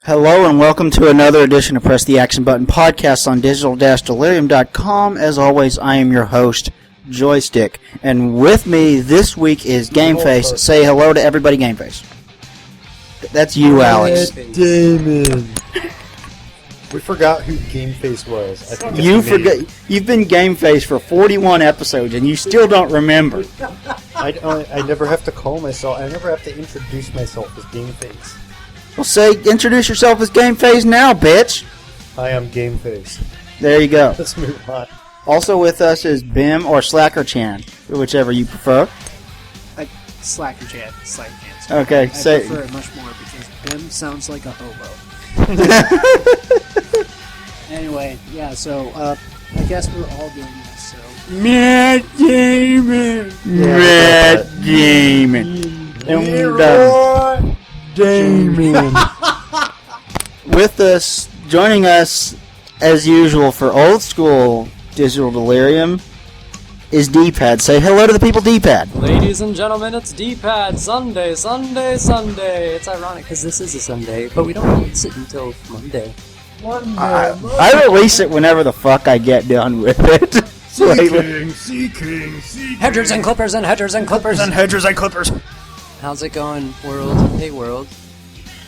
Hello and welcome to another edition of Press the Action Button podcast on digital-delirium.com. As always, I am your host, Joystick. And with me this week is Gameface. Say hello to everybody, Gameface. That's you, Alex. Damon. We forgot who Gameface was. I think You forgot. You've been Gameface for 41 episodes and you still don't remember. I never have to call myself. I never have to introduce myself as Gameface. Well, introduce yourself as Gameface now, bitch. I am Gameface. There you go. Let's move on. Also with us is Bim or Slacker-chan, whichever you prefer. Slacker-chan. Okay, I prefer it much more because Bim sounds like a hobo. Anyway, yeah, so, I guess we're all doing this, so... Matt Damon! Matt Damon! And Damon. with us, joining us, as usual, for old school Digital Delirium, is D-Pad. Say hello to the people, D-Pad. Ladies and gentlemen, it's D-Pad. Sunday. It's ironic because this is a Sunday, but we don't release it until Monday. I release it whenever the fuck I get done with it. Seeking. Hedgers and clippers and hedgers and clippers and hedgers and clippers. How's it going, world? Hey, world.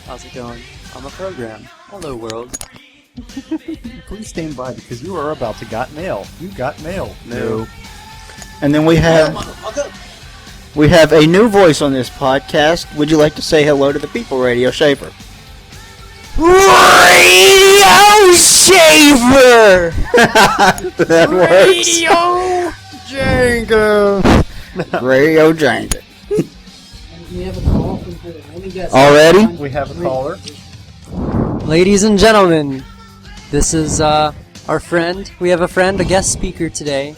How's it going? I'm a program. Hello, world. Please stand by because you are about to got mail. You got mail. No. And then we have a new voice on this podcast. Would you like to say hello to the people, Radio Shaffer? Radio Shaffer! That works. Django. Radio Django. We have a call from her. Let me guess. Already? We have a caller. Ladies and gentlemen, this is our friend. We have a friend, a guest speaker today.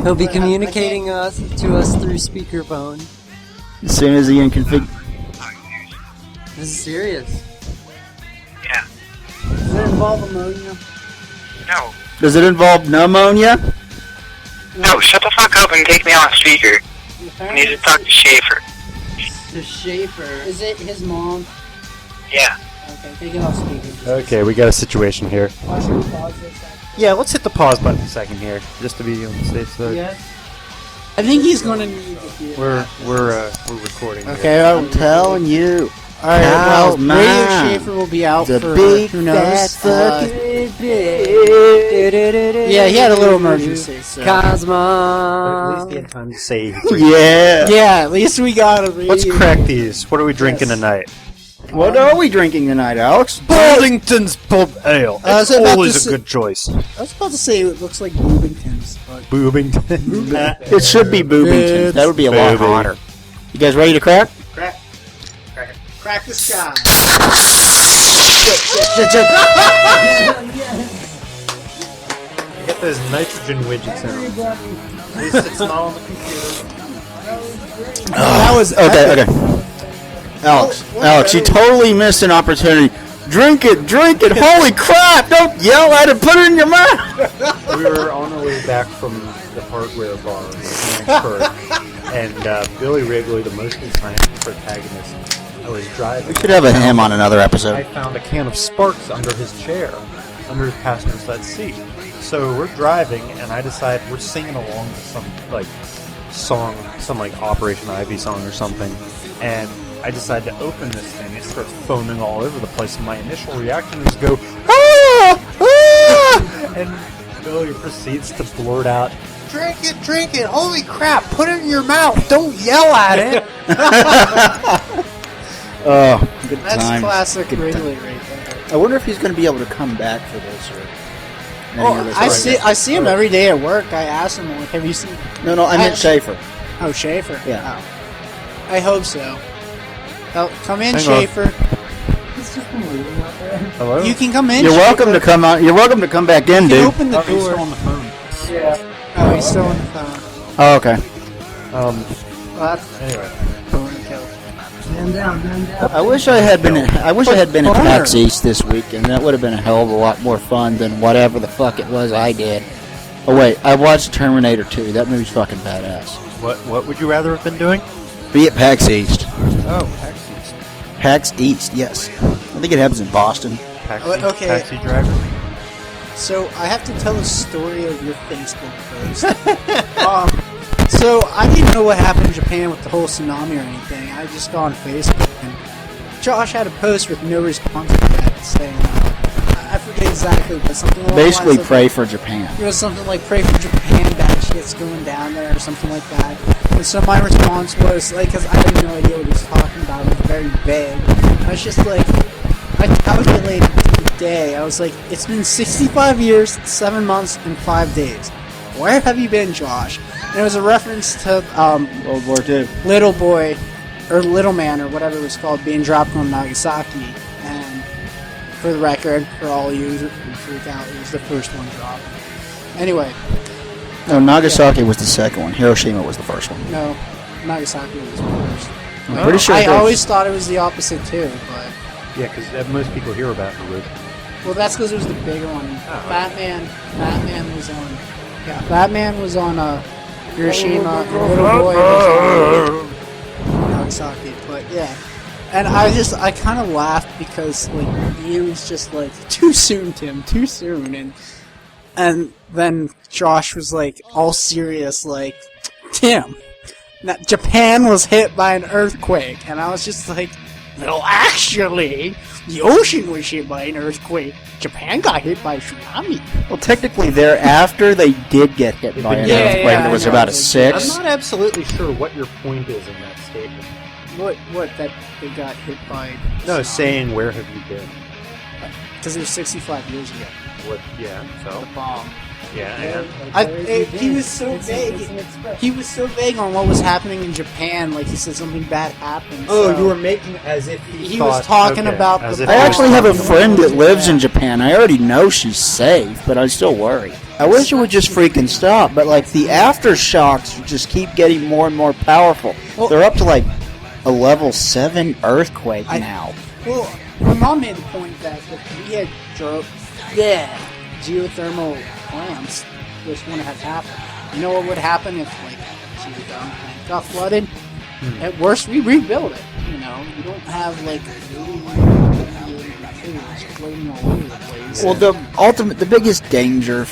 He'll be communicating to us through speakerphone. As soon as he can configure. This is serious. Yeah. Does it involve ammonia? No. Does it involve pneumonia? No, shut the fuck up and take me off speaker. I need to talk to Shaffer. To Shaffer. Is it his mom? Yeah. Okay, take it off speaker. Okay, we got a situation here. Why should we pause this? Yeah, let's hit the pause button a second here, just to be on the safe side. Yes. I think he's gonna need to hear. We're recording. Here. Okay, I'm telling you. Alright, well, Mine. Radio Shaffer will be out The for big who knows. fat Yeah, he had a little emergency. So. But at Cosmo. least he had time to say. Yeah. Yeah, at least we got a radio. Let's crack these. What are we drinking tonight? What are we drinking tonight, Alex? Baldington's Pub Ale. I was It's about always to a say- good choice. I was about to say it looks like Boobingtons, but Boobington. It should be Boobington. That would be a lot Booby. hotter. You guys ready to crack? crack the sky. Get those nitrogen widgets in. At least it's not on the computer. That was Okay. Alex, you totally missed an opportunity. Drink it! Holy crap! Don't yell at it, put it in your mouth! We were on our way back from the hardware bar in Mechanicsburg, and Billy Wrigley, the most entitled protagonist, I was driving. We should have him on another I episode. found a can of Sparks under his chair, under his passenger side seat. So we're driving, and I decide we're singing along to some song, some Operation Ivy song or something, and I decide to open this thing. It starts foaming all over the place, and my initial reaction is to go, ah! And Billy proceeds to blurt out, drink it, holy crap, put it in your mouth, don't yell at it! Oh, good That's times. classic Good Wrigley times. right there. I wonder if he's going to be able to come back for this or any of this I right see him every day at work. I asked him, like, have you seen... now. No, I meant Schaefer. Oh, Shaffer? Yeah. Oh. I hope so. Oh, come in, Hang on. Shaffer. Hello? You can come in, You're welcome Shaffer. to come out. You're welcome to come back in, You dude. can open the Oh, he's door. still on the phone. Oh, he's still on the phone. Oh, okay. Well, that's Anyway. going to kill. Man down. I wish I had been. I wish I had been at PAX East this week, and that would have been a hell of a lot more fun than whatever the fuck it was I did. Oh wait, I watched Terminator 2. That movie's fucking badass. What would you rather have been doing? Be at PAX East. Oh, PAX East. PAX East, yes. I think it happens in Boston. Okay. Taxi driver. So I have to tell the story of your Facebook post. So I didn't know what happened in Japan with the whole tsunami or anything. I just got on Facebook and Josh had a post with no response to that saying, I forget exactly, but something along Basically, the lines pray for Japan. It was something like pray for Japan, bad shit's going down there, or something like that. And so my response was, like, because I had no idea what he was talking about, it was very vague. I was just like, I calculated the day. I was like, it's been 65 years, 7 months, and 5 days. Where have you been, Josh? And it was a reference to World War II. Little Boy, or Little Man, or whatever it was called, being dropped on Nagasaki. And for the record, for all you who freak out, it was the first one dropped. Anyway. No, Nagasaki was the second one. Hiroshima was the first one. No, Nagasaki was the first. I'm pretty sure. I always thought it was the opposite too, but Yeah, because most people hear about the root. well, that's because it was the bigger one. Oh. Batman was on. Yeah, Batman was on Hiroshima. And Little Boy was on Nagasaki. But yeah, and I kind of laughed because like he was just like too soon, Tim, too soon, and then Josh was like all serious, like Tim. Japan was hit by an earthquake, and I was just like, no, actually, the ocean was hit by an earthquake. Japan got hit by a tsunami. Well, technically, thereafter, they did get hit by an earthquake. yeah, It was I know. about a I'm 6. not absolutely sure what your point is in that statement. What, that they got hit by? No, saying where have you been? Because it was 65 years ago. What? Yeah. So. Bomb. Yeah. And He was so vague. He was so vague on what was happening in Japan. Like he said something bad happened. oh, so you were making as if He was talking about as the- if I he was actually have a talking friend about- that lives in Japan. I already know she's safe, but I still worry. I wish it would just freaking stop, but like the aftershocks just keep getting more and more powerful. Well- They're up to like a level 7 earthquake now. Well, my mom made the point that if we had geothermal plants, which wouldn't have happened. You know what would happen if, like, geothermal plant got flooded? At worst, we rebuild it. You know, you don't have like materials floating all over the place. Well, the biggest danger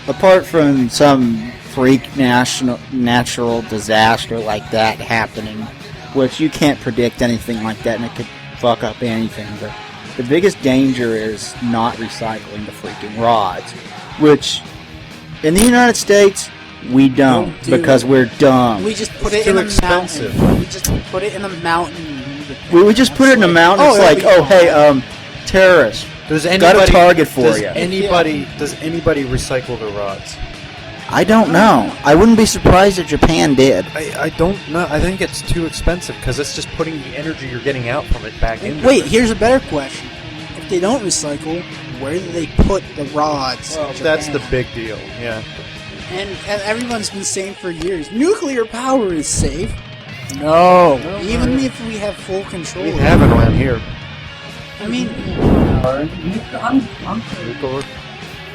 apart from some freak natural disaster like that happening, which you can't predict anything like that, and it could fuck up anything. But the biggest danger is not recycling the freaking rods, which in the United States we don't do because we're dumb. we just put It's it in too a expensive. mountain. We just put it in a mountain. We just put it in a mountain. It's like, it'll oh be hey, fine. Does got a target for does you. Does anybody recycle the rods? I don't know. I wouldn't be surprised if Japan did. I don't know. I think it's too expensive because it's just putting the energy you're getting out from it back in. Wait, here's a better question. If they don't recycle, where do they put the rods? Well, in that's the Japan? big deal. Yeah. And everyone's been saying for years, nuclear power is safe. No. Even if we have full control. We have it around here. I mean,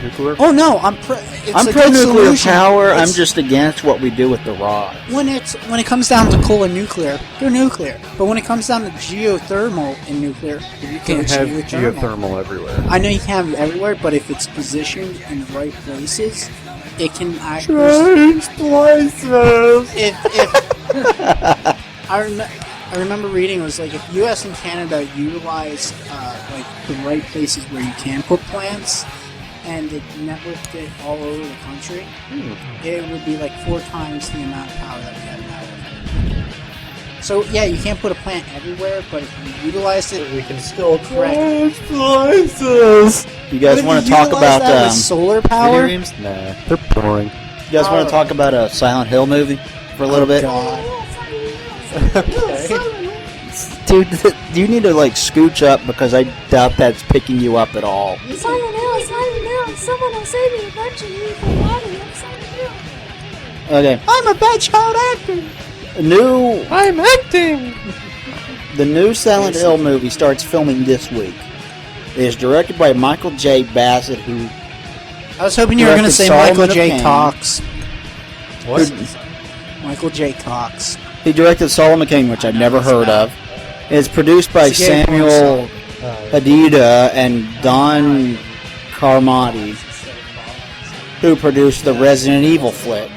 Nuclear. oh no, I'm I'm a pro good nuclear solution. power. I'm It's- just against what we do with the rods. when it comes down to coal and nuclear, go nuclear. But when it comes down to geothermal and nuclear, You can go have geothermal. geothermal everywhere. I know you can have it everywhere, but if it's positioned in the right places, it can actually. places. If I remember reading, it was like if U.S. and Canada utilize like the right places where you can put plants, and it networked it all over the country, it would be like 4 times the amount of power that we have now. So yeah, you can't put a plant everywhere, but if you utilize it, We can still correct. Places. You guys want to talk about? solar Video power? games? Nah, they're boring. You guys want to talk about a Silent Hill movie for a little bit? God. Dude, you need to like scooch up because I doubt that's picking you up at all. Silent Hill, someone will save me eventually from the body of Silent Hill. Okay, I'm a bad child actor. I'm acting. The new Silent Hill movie starts filming this week. It is directed by Michael J. Bassett, who I was hoping you were going to Directed say Solomon Michael J. Kane. Cox. What? Michael J. Cox. he directed Solomon King, which I've never heard of. It's produced by It's a gay porn Samuel Hadida and Don Carmody, who produced the Resident Evil flick.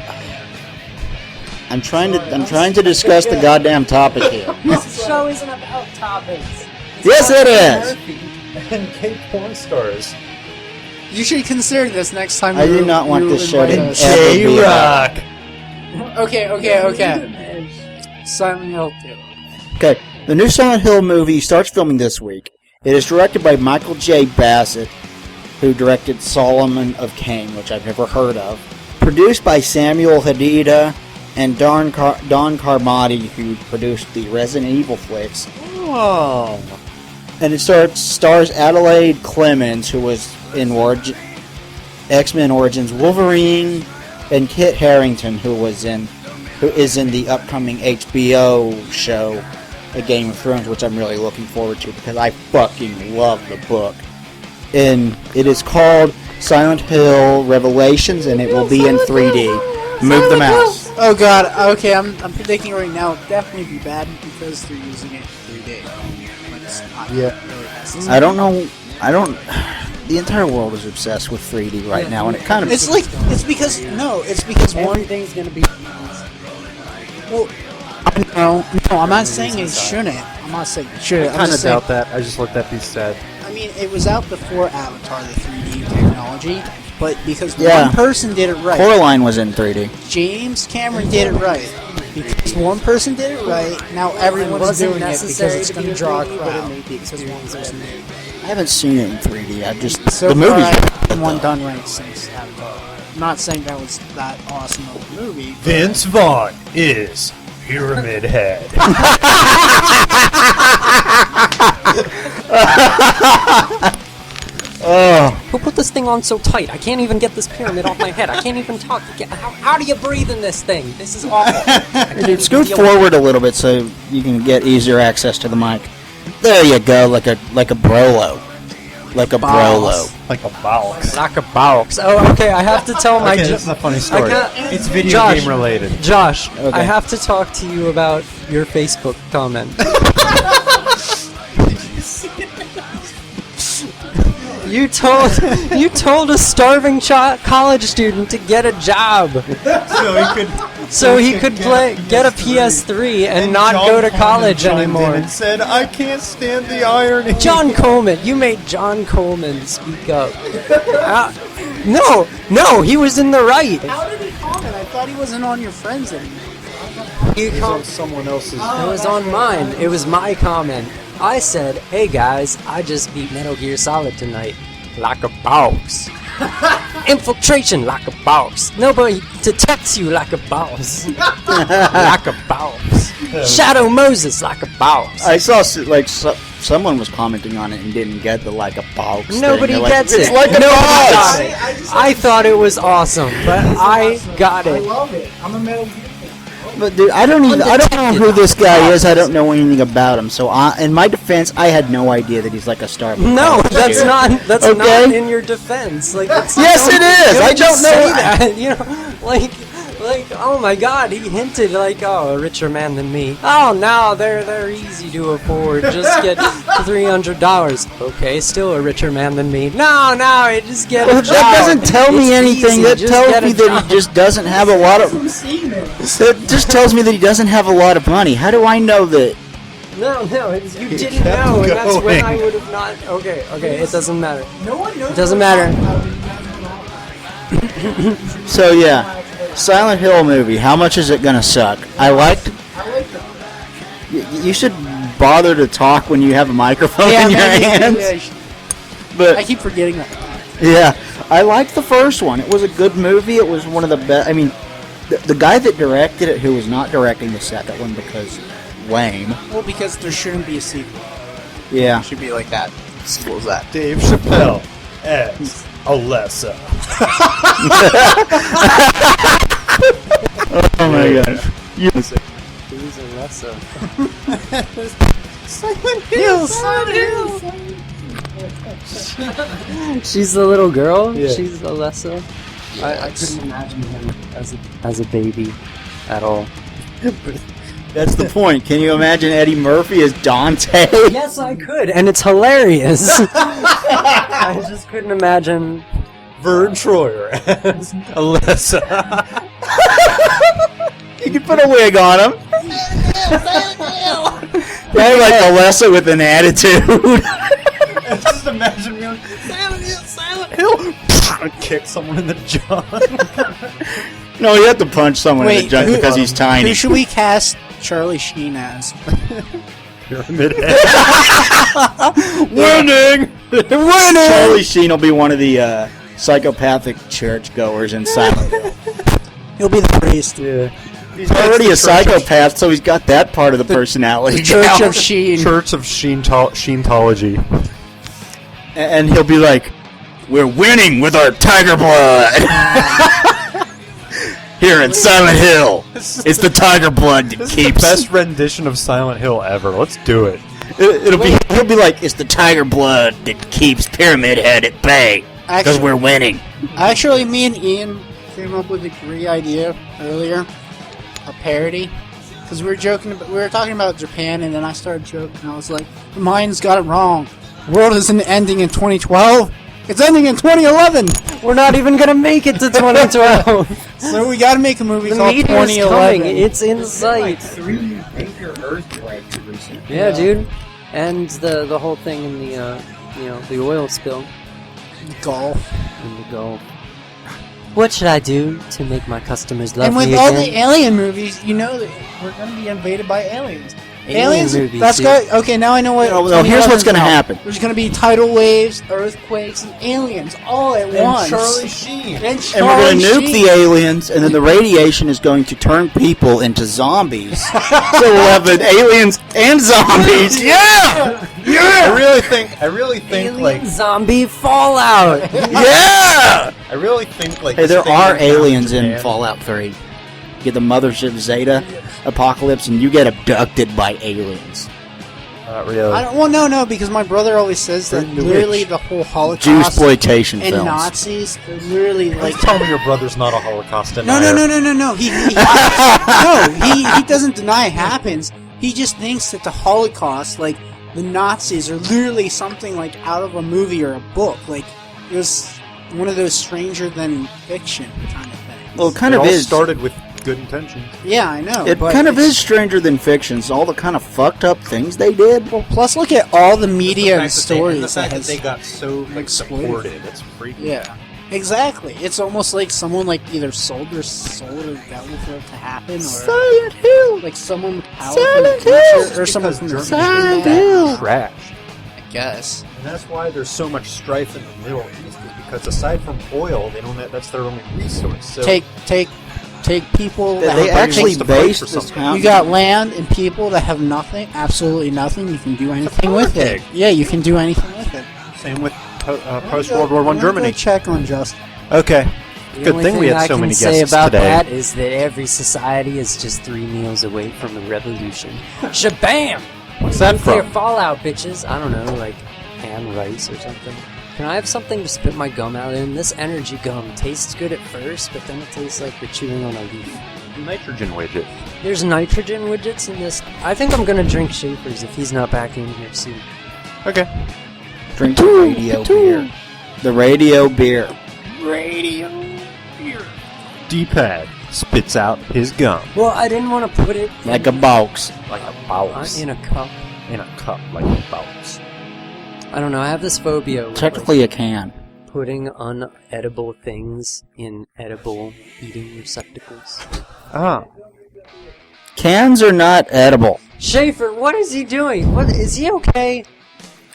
I'm trying to discuss the goddamn topic here. This show isn't about topics. Yes, it is. And gay porn stars. You should consider this next time. I do not want this show to invite us. ever be about. Okay. Silent Hill 2. Okay, the new Silent Hill movie starts filming this week. It is directed by Michael J. Bassett, who directed Solomon of Cain, which I've never heard of. Produced by Samuel Hadida and Don Carmody, who produced the Resident Evil flicks. Oh. And it stars Adelaide Clemens, who was in X-Men Origins Wolverine, and Kit Harington, who is in the upcoming HBO show, A Game of Thrones, which I'm really looking forward to because I fucking love the book. And it is called Silent Hill Revelations, and it will be in 3D. Move the mouse. Oh god, okay, I'm predicting right now it'll definitely be bad because they're using it in 3D. But it's not really necessary. I don't know. The entire world is obsessed with 3D right now, and it kind of. It's because Everything's gonna be. well, no, I'm not saying it shouldn't. I'm not saying it shouldn't. I I'm kind of just saying, doubt that. I just let that be said. I mean, it was out before Avatar, the 3D technology, but because Yeah. one person did it right, Coraline was in 3D. James Cameron did it right. Because one person did it right, now everyone's doing it because it's going to draw a crowd. Because one person did it. I haven't seen it in 3D. I just So the far, movie's. I haven't one done right since Avatar. I'm not saying that was that awesome of a movie. But Vince Vaughn is Pyramid Head. Who put this thing on so tight? I can't even get this pyramid off my head. I can't even talk. How do you breathe in this thing? This is awful. Dude, scoot forward a little bit so you can get easier access to the mic. There you go, like a Brolo, like a Brolo. Like a box. Like a box. Oh, okay. I have to tell my. Okay, this is a funny story. can't- It's video Josh. game related. Josh, Okay. I have to talk to you about your Facebook comment. You told a starving college student to get a job so he could get a PS3 and not go to college anymore. And said, "I can't stand the irony." John Coleman, you made John Coleman speak up. No, he was in the right. how did he comment? I thought he wasn't on your friends anymore. It was on someone else's. It was on mine. It was my comment. I said, "Hey guys, I just beat Metal Gear Solid tonight, like a boss. Infiltration like a boss. Nobody detects you like a boss, like a boss. Shadow Moses like a boss. I saw someone was commenting on it and didn't get the like a box. Nobody thing. gets It's it. like a Nobody box. got it. I thought it was awesome, but I got it. love it. I'm a Metal Gear. But dude, I don't know who this guy is. I don't know anything about him. So, in my defense, I had no idea that he's like a star. No, that's not Okay. not in your defense. Like, it's, Yes, don't- it is. don't I just don't know. say that. You know, like, oh my God, he hinted like, oh, a richer man than me. Oh, now they're easy to afford. Just get $300. Okay, still a richer man than me. No, just get a job. That doesn't tell me It's anything. easy, That just tells get a me that job. he just doesn't have a lot of. That just tells me that he doesn't have a lot of money. How do I know that? No, you didn't know, and that's when I would have not. Okay, it doesn't matter. No one knows. It doesn't matter. So yeah, Silent Hill movie. How much is it gonna suck? I liked. You should bother to talk when you have a microphone in your hands. But I keep forgetting that. yeah, I liked the first one. It was a good movie. It was one of the best. I mean, the guy that directed it, who was not directing the second one because lame. Well, because there shouldn't be a sequel. Yeah. It should be like that. Simple as that. Dave Chappelle as Alessa. Oh my gosh. Who's Alessa? Silent Hill. She's the little girl. Yeah. She's Alessa. I couldn't imagine him as a baby at all. That's the point. Can you imagine Eddie Murphy as Dante? Yes, I could, and it's hilarious. I just couldn't imagine. Vern Troyer as Alyssa. You can put a wig on him. They're like Alessa with an attitude. Just imagine me like, Silent Hill! Kick someone in the jaw. No, you have to punch someone in the junk because he's tiny. Who should we cast Charlie Sheen as? Pyramid Head. Winning! Charlie Sheen will be one of the psychopathic churchgoers in Silent Hill. He'll be the priest. Yeah. He's already a psychopath, so he's got that part of the personality. The Church down. of Sheen. Church of Sheentology. And he'll be like, "We're winning with our tiger blood." Here in Silent Hill, it's the tiger blood that This is keeps. the best rendition of Silent Hill ever. Let's do it. He'll be like, "It's the tiger blood that keeps Pyramid Head at bay because we're winning." Actually, me and Ian came up with a great idea earlier. A parody. Because we were talking about Japan, and then I started joking. I was like, the Mayans got it wrong. The world isn't ending in 2012. It's ending in 2011. We're not even gonna make it to 2012. So we gotta make a movie The called meteor's 2011. coming. It's in sight. 3 major earthquakes recently. Yeah, dude. And the whole thing in the the oil spill Golf. in the Gulf. What should I do to make my customers love And with me all again? the alien movies, you know that we're gonna be invaded by aliens. Alien movies, That's dude. good. Okay, now I know what. No, here's what's 2011's gonna about. happen. There's gonna be tidal waves, earthquakes, and aliens all at once. Sheen. And And we're going to nuke Sheen. the aliens, and then the radiation is going to turn people into zombies. So we'll have aliens and zombies. Yeah! I really think Alien like zombie fallout. Yeah! I really think like Hey, this there thing are in aliens in Japan- Fallout 3. You get the mothership Zeta apocalypse, and you get abducted by aliens. Not really. No, because my brother always says that Bring the literally witch. the whole Holocaust Jew-sploitation and films. Nazis are literally Like, like. tell me your brother's not a Holocaust No. denier. He doesn't deny it happens. He just thinks that the Holocaust, like the Nazis, are literally something like out of a movie or a book. Like it was one of those stranger than fiction kind of things. Well, it kind It of all is. started with good intentions. Yeah, I know. It but kind of it's- is stranger than fictions. All the kind of fucked up things they did. Well, plus look at all the media and stories the fact that has- they got so like exploited. supported. It's freaky. Yeah, exactly. It's almost like someone like either sold their soul to the devil for it to happen, or Silent Hill! like someone with power Silent from the Hill! future, or someone from the Germany's Silent future. Hill! Trash. I guess. And that's why there's so much strife in the Middle East, is because aside from oil, they don't. That's their only resource. So Take people that They have actually to fight based for this something. town. You got land and people that have nothing, absolutely nothing. You can do anything with it. pig. Yeah, you can do anything with it. same with post World War One I'm gonna Germany. go check on Justin. Okay. The Good only thing we had I so can many say guests about today. that is that every society is just 3 meals away from a revolution. Shabam! What's that Nuclear from? fallout, bitches. I don't know, like pan rice or something. Can I have something to spit my gum out in? This energy gum tastes good at first, but then it tastes like you're chewing on a leaf. Nitrogen widget. There's nitrogen widgets in this. I think I'm gonna drink Schaefer's if he's not back in here soon. Okay. Drink the radio beer. The radio beer. D-pad spits out his gum Well, I didn't want to put it Like a box. like a box in a cup. in a cup like a box. I don't know. I have this phobia with Technically a can. putting unedible things in edible eating receptacles. Ah. Cans are not edible. Schaefer, what is he doing? What is he okay?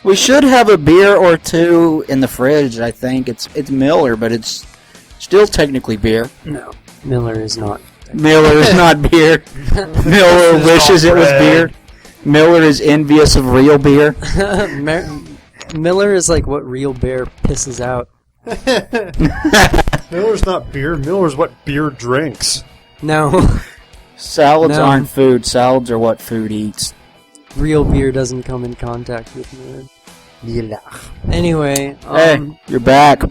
We should have a beer or two in the fridge, I think. It's Miller, but it's still technically beer. No, Miller is not. Miller is not beer. Miller wishes it was beer. Miller is envious of real beer. Miller is like what real bear pisses out. Miller's not beer. Miller's what beer drinks. No, Salads No. aren't food. Salads are what food eats. real beer doesn't come in contact with Miller. Anyway, Hey, you're back.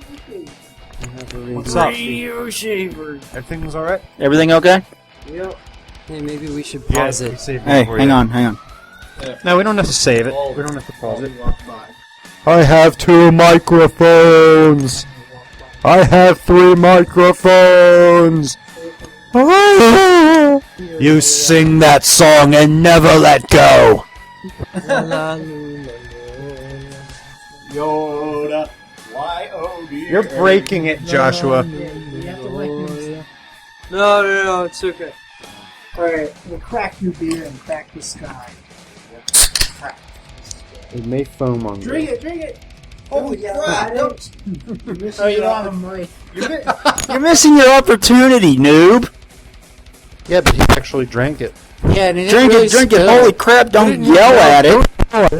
What's up? Everything's alright? Everything okay? Yep. Hey, maybe we should pause it. Hey, hang on. No, we don't have to save it. We don't have to pause it. I have 2 microphones. I have 3 microphones. You sing that song and never let go. Yoda. Y-O-D. You're breaking it, Joshua. No, it's okay. Alright, we'll crack your beer and crack the sky. It may foam on Drink it! Holy crap! Oh, you don't have a mic. You're missing your opportunity, noob. Yeah, but he actually drank it. Yeah, and it Drink really it, drink it. spilled. Holy crap, don't yell at it. That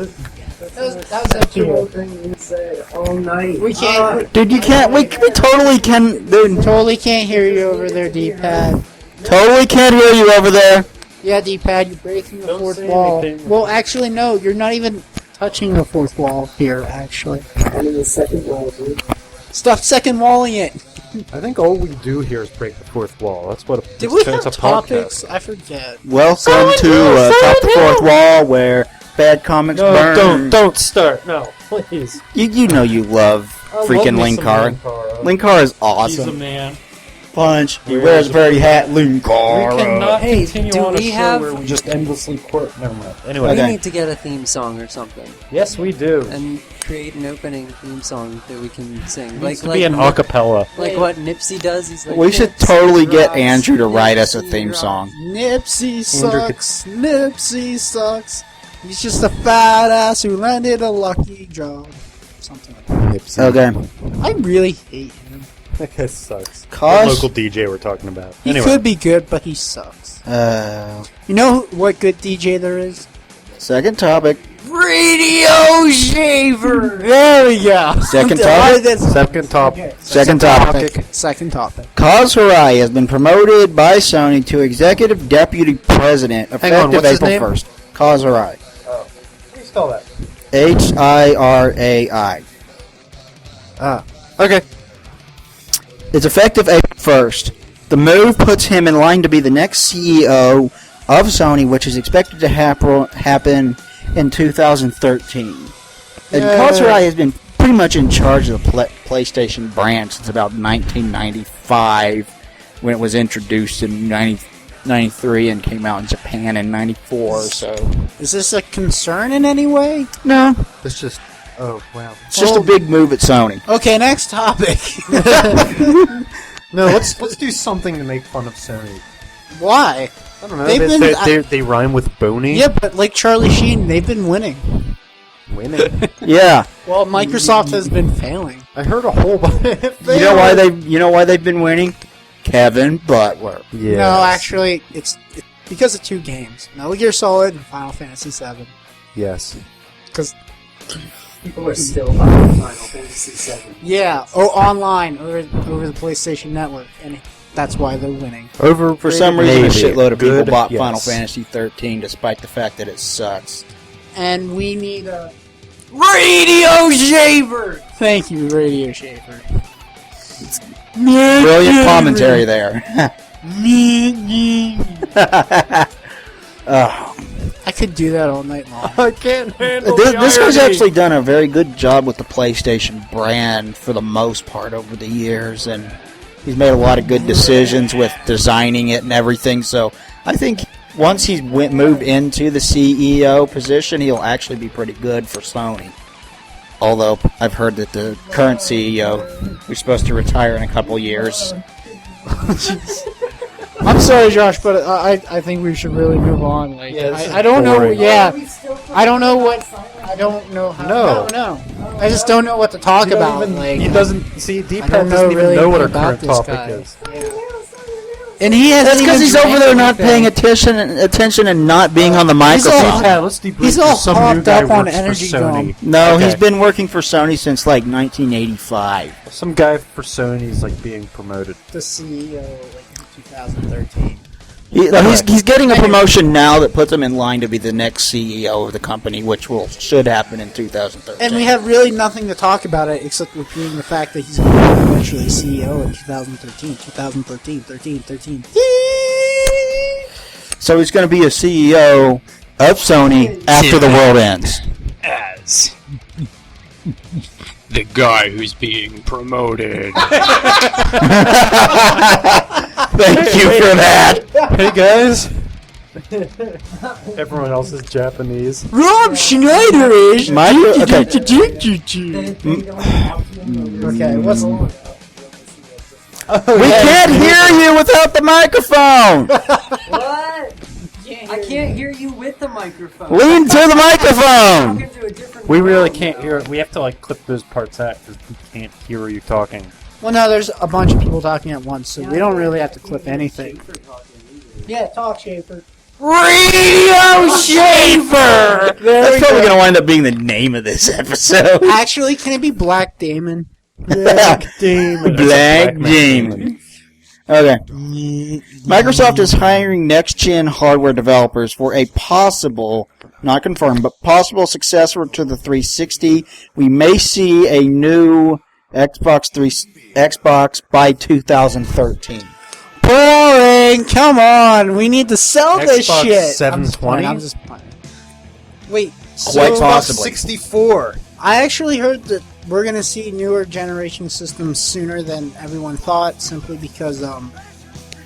was actually thing you said all night. We can't. Dude, you can't. We totally can. Dude, Totally can't hear you over there, D-pad. totally can't hear you over there. Yeah, D-pad, you're breaking the Don't fourth say wall. anything. Well, actually, no, you're not even touching the fourth wall here, actually. I'm in the second wall, dude. Stop second walling it. I think all we do here is break the fourth wall. That's what. Did we have it's a topics? podcast. I forget. Welcome to Top the Fourth Wall, where bad comics burn. Don't start. No, please. You know you love freaking Linkar. Linkar is He's a awesome. man. Punch. He wears a dirty hat. Linkar. We cannot Hey, continue do on a we show have- where we just endlessly quote. Never mind. Anyway, Okay. We need to get a theme song or something, Yes, we do. and create an opening theme song that we can sing. it Like needs to be an Nip- acapella. like what Nipsey does. He's like, We should "Nipsey totally get rocks, Andrew to write us a Nipsey theme rocks." song. Nipsey Andrew sucks. Nipsey sucks. He's just a fat ass who landed a lucky job. Something like that. Okay. I really hate him. That guy sucks. The Cause. local DJ we're talking about. He Anyway, could be good, but he sucks. You know what good DJ there is? Second topic. Radio Shaver! There we go. Second Why topic. this- second topic. Second topic. Second topic. Kaz Hirai has been promoted by Sony to executive deputy president Hang on, effective what's his April name? 1st. Kaz Hirai. Please spell that. Hirai. Okay. It's effective April 1st. The move puts him in line to be the next CEO of Sony, which is expected to happen in 2013. And Kaz Hirai has been pretty much in charge of the PlayStation brand since about 1995, when it was introduced in 93 and came out in Japan in 94. So Is this a concern in any way? no, It's just. Oh wow. it's just a big move at Sony. Okay, next topic. No, let's do something to make fun of Sony. Why? I don't know. They've been- They rhyme with bony. Yeah, but like Charlie Sheen, they've been winning. Winning. Yeah, Well, Microsoft has been failing. I heard a whole bunch. you know why they've been winning? Kevin Butler. Yeah. No, actually, it's because of two games: Metal Gear Solid and Final Fantasy VII. Yes. Because People are still buying Final Fantasy VII. yeah, online over the PlayStation Network, and that's why they're winning. For some reason, Maybe. a shitload of people Good, bought yes. Final Fantasy 13, despite the fact that it sucks. And we need a Radio Shaver. Thank you, Radio Shaver. Brilliant commentary there. I could do that all night long. I can't handle This guy's actually done a very good job with the PlayStation brand for the most part over the years, and he's made a lot of good decisions with designing it and everything. So I think once he's moved into the CEO position, he'll actually be pretty good for Sony. Although I've heard that the current CEO is supposed to retire in a couple years. I'm sorry, Josh, but I think we should really move on. Like, Yeah, this is I don't know. boring. Yeah, I don't know what. I don't know how. No. No. I just don't know what to talk about. Like, he doesn't see. I D-pad don't doesn't know even really know what our anything about current this topic guy. is. And he has. That's because he's over there not paying attention and not being on the He's all- microphone. D-pad, let's debrief. He's all There's some new hopped guy up on works for energy Sony. gum. No, Okay. he's been working for Sony since like 1985. Some guy for Sony's like being promoted. the CEO like in 2013. He's getting a promotion now that puts him in line to be the next CEO of the company, which should happen in 2013. And we have really nothing to talk about it except repeating the fact that he's going to be eventually CEO in 2013. So he's going to be a CEO of Sony after the world ends. As the guy who's being promoted. Thank you for that. Hey guys. Everyone else is Japanese. Rob Schneider is. Okay. Okay, what's? We can't hear you without the microphone. What? I can't hear you with the microphone. Lean to the microphone. Talking to a different We really phone. can't hear it. We have to like clip those parts out because we can't hear you talking. Well, no, there's a bunch of people talking at once, so we don't really have to clip anything. Yeah, talk, Shaffer. Radio Shaffer. That's probably going to wind up being the name of this episode. Actually, can it be Black Damon? Black Demon. Black Demon. Okay. Microsoft is hiring next-gen hardware developers for a possible, not confirmed, but possible successor to the 360. We may see a new Xbox by 2013. Boring! Come on, we need to sell this Xbox shit. 720? I'm just playing. Wait, Quite possibly. 64. I actually heard that we're gonna see newer generation systems sooner than everyone thought, simply because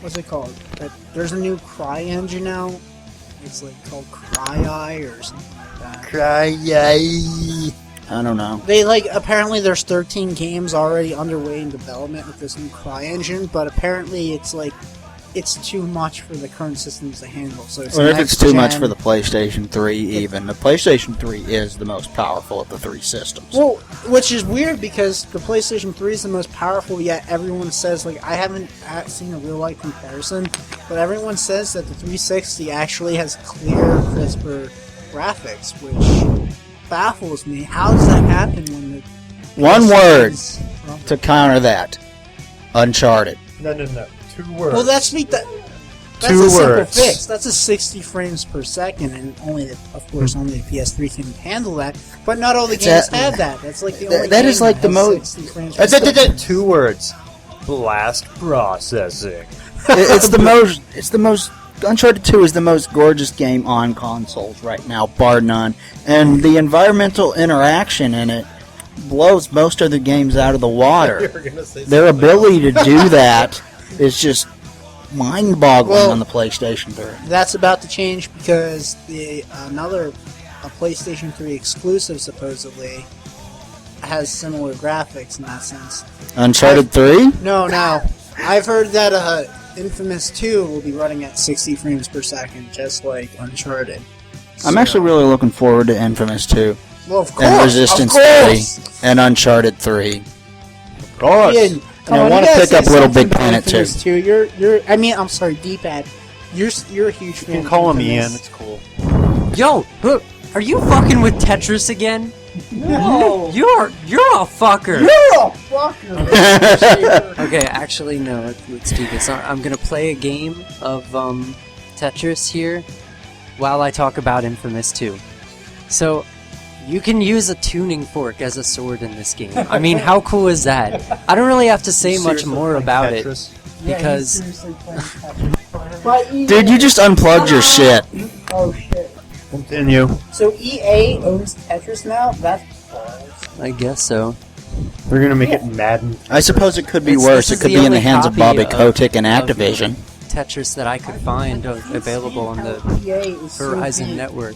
what's it called? There's a new Cry engine now. It's like called Cry or something like that. I don't know. They apparently there's 13 games already underway in development with this new Cry engine, but apparently it's too much for the current systems to handle. So it's Or if it's too much next-gen. for the PlayStation 3 even. The PlayStation 3 is the most powerful of the three systems. Well, which is weird because the PlayStation 3 is the most powerful, yet everyone says, I haven't seen a real-life comparison, but everyone says that the 360 actually has clear, crisper graphics, which baffles me. How does that happen when the... One word to counter that. Uncharted. No. 2 words. Well, that's a Two simple words. fix. That's a 60 frames per second, and only the PS3 can handle that. But not all the games have that. That's like the only that game is like that the has most- 60 frames per second. 2 words. Blast processing. It's the most Uncharted 2 is the most gorgeous game on consoles right now, bar none. And the environmental interaction in it blows most other games out of the water. Their ability to do that is just mind-boggling Well, on the PlayStation 3. That's about to change because a PlayStation 3 exclusive supposedly has similar graphics in that sense. Uncharted 3? No. I've heard that Infamous 2 will be running at 60 frames per second, just like Uncharted. I'm actually really looking forward to Infamous 2. Well, of course, And Resistance of course. 3 and Uncharted 3. Of course. Ian, come And I on, wanna you gotta pick say up Little something Big about Planet too. Infamous 2. I'm sorry, D-pad. You're a huge fan. You can call of him Ian. Infamous. It's cool. Yo, look, are you fucking with Tetris again? No. You're a fucker. You're a fucker. Okay, actually, no. Let's do this. I'm gonna play a game of Tetris here while I talk about Infamous 2. So, you can use a tuning fork as a sword in this game. I mean, how cool is that? I don't really have to say much more about it because Dude, you just unplugged your shit. Oh shit. Continue. So EA owns Tetris now? That's I guess so. We're gonna make it Madden. I suppose it could be This worse. It is could the be in the only hands of copy Bobby Kotick and of Activision. Tetris that I could find available on the EA is so Verizon big, network.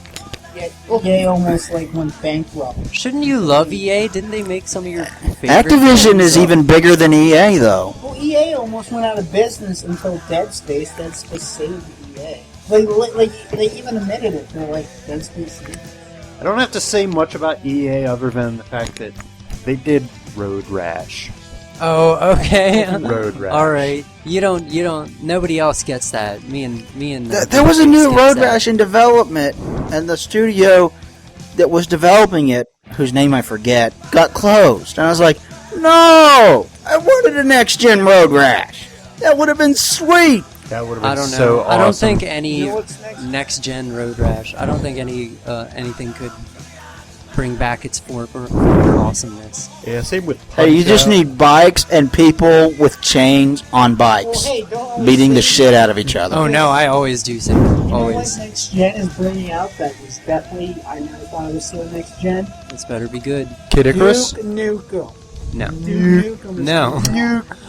yet EA almost went bankrupt. Shouldn't you love EA? Didn't they make some of your favorite Activision games? is even bigger than EA, though. Well, EA almost went out of business until Dead Space. Dead Space saved EA. They even admitted it. They're like, Dead Space. I don't have to say much about EA other than the fact that they did Road Rash. Oh, okay. Road Rash. All right. You don't. Nobody else gets that. Me and. There was a new gets Road that. Rash in development, and the studio that was developing it, whose name I forget, got closed. And I was like, no! I wanted a next-gen Road Rash! That would have been sweet! That would have been I don't know. so awesome. I don't think any You know what's next? next gen Road Rash. I don't think anything could bring back its former awesomeness. Yeah, same with. Hey, you just need bikes and people with chains on bikes, beating the shit out of each other. Oh no, I always do say You know always. what next gen is bringing out that was definitely, I never thought it was still next gen? This better be good. Kid Icarus. Duke Nukem. No. Duke Nukem is No. coming.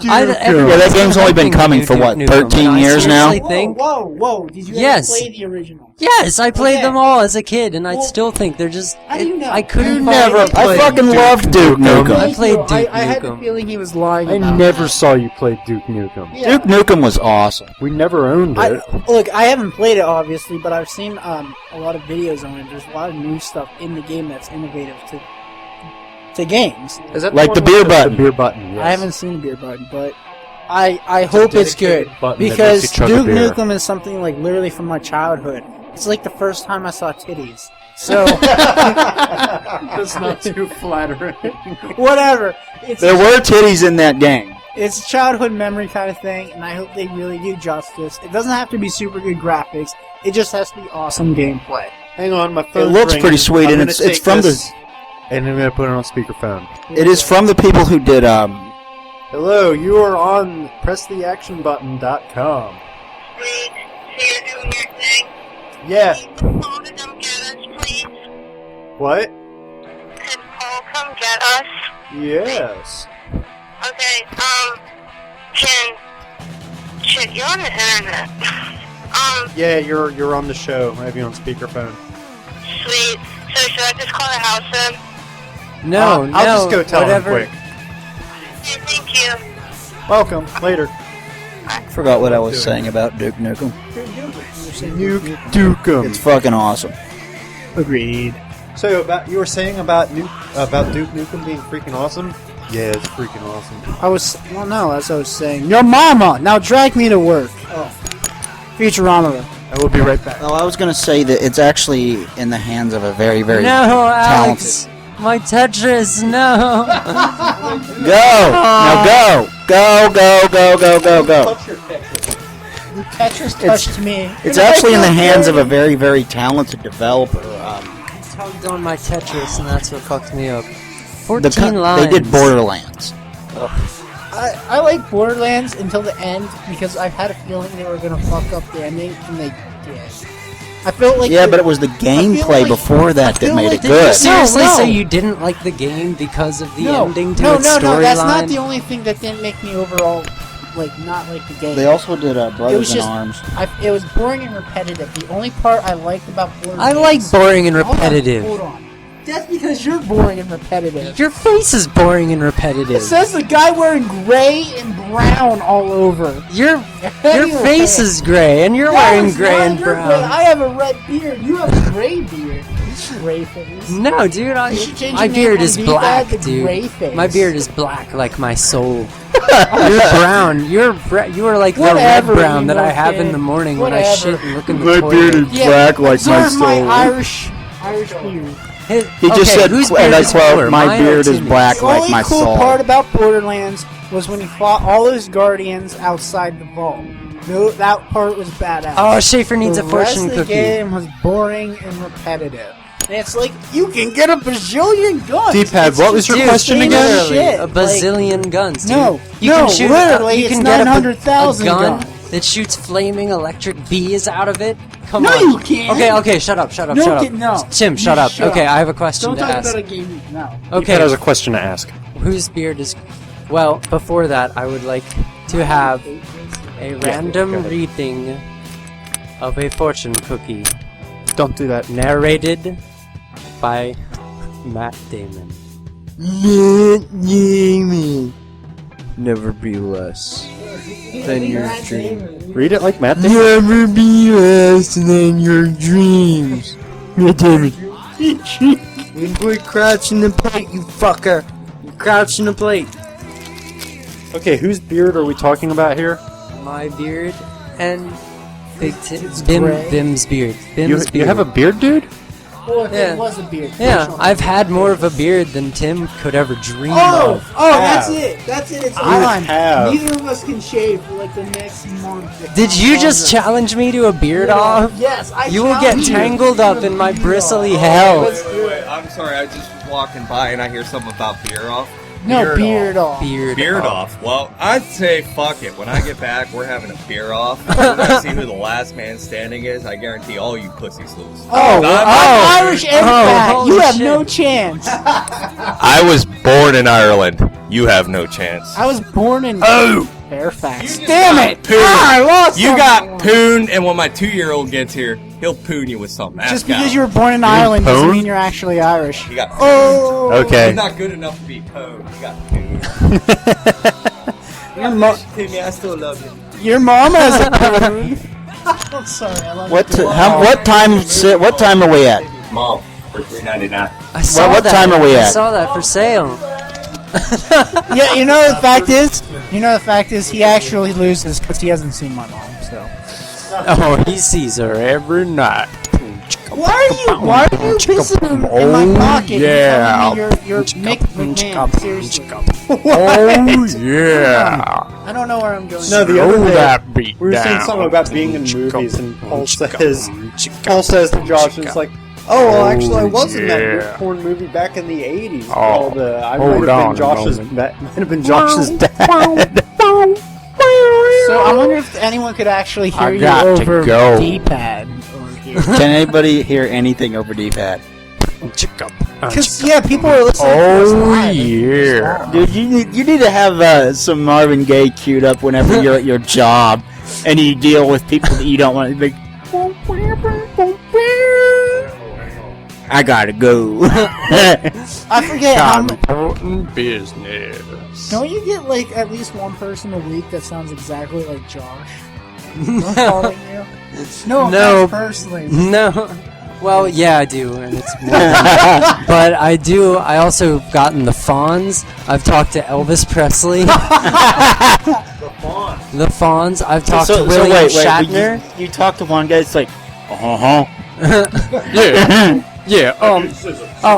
Yeah, that game's only been coming for what, 13 years now? Whoa, did you Yes. ever play the original? Yes, I played Okay. them all as a kid, and I Well, still think they're just. how do you know? I couldn't. You never. I fucking loved Duke Nukem. I played Duke I had the Nukem. feeling he was lying I about never that. saw you play Duke Nukem. Yeah. Duke Nukem was awesome. We never owned it. Look, I haven't played it obviously, but I've seen a lot of videos on it. There's a lot of new stuff in the game that's innovative to games. Is that Like one the with beer button. The beer button, yes. I haven't seen the beer button, but I hope it's good dedicated button that because makes you chug a Duke beer. Nukem is something like literally from my childhood. It's like the first time I saw titties. So That's not too flattering. whatever. It's There were titties in that game. It's a childhood memory kind of thing, and I hope they really do justice. It doesn't have to be super good graphics. It just has to be awesome gameplay. Hang on, my It phone. looks pretty sweet, and it's from And I'm gonna put it on speakerphone. It is from the people who did Hello, you are on PressTheActionButton.com. Wait, so you're doing your thing? Yeah. Can Paul to come get us, please? What? Can Paul come get us? Yes. Okay, shit, you're on the internet. Yeah, you're on the show. I have you on speakerphone. Sweet. So should I just call the house then? No, no. I'll just go tell whatever. him quick. Okay, thank you. Welcome. Later. forgot what I was saying about Duke Nukem. Nuke Dukem. It's fucking awesome. Agreed. So you were saying about Duke Nukem being freaking awesome? Yeah, it's freaking awesome. As I was saying, your mama! Now drag me to work. Oh. Futurama. I will be right back. Well, I was going to say that it's actually in the hands of a very, very No, Alex! talented... My Tetris, no! Go! Now go! Go, go, go, go, go, go. Tetris touched me. It's actually in the hands of a very, very talented developer. I tugged on my Tetris and that's what fucked me up. 14 lines. They did Borderlands. I like Borderlands until the end because I had a feeling they were gonna fuck up the ending, and they did. I felt like Yeah, but it was the gameplay before that that made it Did you good. seriously No. say you didn't like the game because of the ending to no, its no, storyline? that's not the only thing that didn't make me overall not like the game. They also did It was Brothers in just- Arms. It was boring and repetitive. The only part I liked about Borderlands... I like boring and Hold on, repetitive. Hold on. That's because you're boring and repetitive. Your face is boring and repetitive. It says the guy wearing gray and brown all over. Your Anyway. face is gray, and you're No, wearing it's gray not. and You're brown. gray. I have a red beard. You have a gray beard. You gray face. No, dude, You should change my your name beard from is V-Bad black, to Gray dude. Face. My beard is black like my soul. You're brown. You are like the red Whatever, brown that I emo have in kid. the morning when I Whatever. shit and look in the My toilet. beard is black like my observe my soul. Irish beard. He just said, whose and beard I is quote, cooler, my mine or beard is Timmy's?" black The like only my cool soul. part about Borderlands was when he fought all those guardians outside the vault. No, that part was badass. Oh, Shaffer needs the a fortune rest of the cookie. game was boring and repetitive. And it's like, you can get a bazillion guns! D-pad, It's what was just your the question same again? shit. Literally, a Like, bazillion guns, dude. No, you no, can shoot, literally, you can it's get a 900,000 gun guns. that shoots flaming electric bees out of it. Come No, on. you can't. Okay, shut up. No, shut kid, no. up. Tim, You shut up. shut Okay, up. I have a question Don't to talk ask. about a game now. Okay, D-pad has a question to ask. whose beard is... Well, before that, I would like to have a random go ahead. reading of a fortune cookie Don't do that. narrated by Matt Damon. Never be less than your dream. Read it like Matt did. Never be less than your dreams. Matt Damon. You boy crouch in the plate, you fucker. You crouch in the plate. Okay, whose beard are we talking about here? My beard and Big It's Bim gray. Bim's beard. You Bim's beard. have a beard, dude? Well, if Yeah. it was a beard. Yeah, I've had more of a beard than Tim could ever dream Oh, of. that's it. That's it. It's on. have. Neither of us can shave for like the next month. Did you just challenge me to a beard off? Yes, I You will get challenge you. tangled up in my bristly hell. Let's do it. I'm sorry. I just was walking by and I hear something about beer off. No, beard off. Beard off. Well, I'd say fuck it. When I get back, we're having a beer off. We're gonna see who the last man standing is. I guarantee all you pussies lose. I'm Irish and fat. You have no chance. I was born in Ireland. You have no chance. I was born in Fairfax. Damn it! I lost You got pooned, and when my 2-year-old gets here, he'll poon you with something. Just because you were born in Ireland doesn't mean you're actually Irish. You got oh! Okay. He's not good enough to be pooned. You got pooned. Timmy, I still love you. Your mom has a poon. I'm sorry, I love What time are we at? Mom, for $3.99. I saw what that. time are we I at? saw that for sale. Yeah, you know the fact is he actually loses because he hasn't seen my mom. So. Oh, he sees her every night. Why are you pissing in my pocket? Yeah. You're Mick McMahon. Seriously. Oh, yeah. I don't know where I'm going. No, the other day, that beat we were saying down. something about being in movies, and Paul says to Josh, it's like, oh, well, actually, I was in that weird porn movie back in the 80s. Oh, I hold might on a have been Josh's dad. So I wonder if anyone could actually hear you got to over go. D-pad. Over here. Can anybody hear anything over D-pad? Because people are listening. to us Oh, live. yeah. Dude, you need to have some Marvin Gaye queued up whenever you're at your job and you deal with people that you don't want to be. I gotta go. I forget how much. Important business. Don't you get like at least one person a week that sounds exactly like Josh? I'm calling you. No, No. personally. No. Well, yeah, I do, and it's more but I do. I also have gotten the Fonz. I've talked to Elvis Presley. The Fonz. I've talked to William Shatner. You talk to one guy, it's like, Yeah. Yeah. Oh,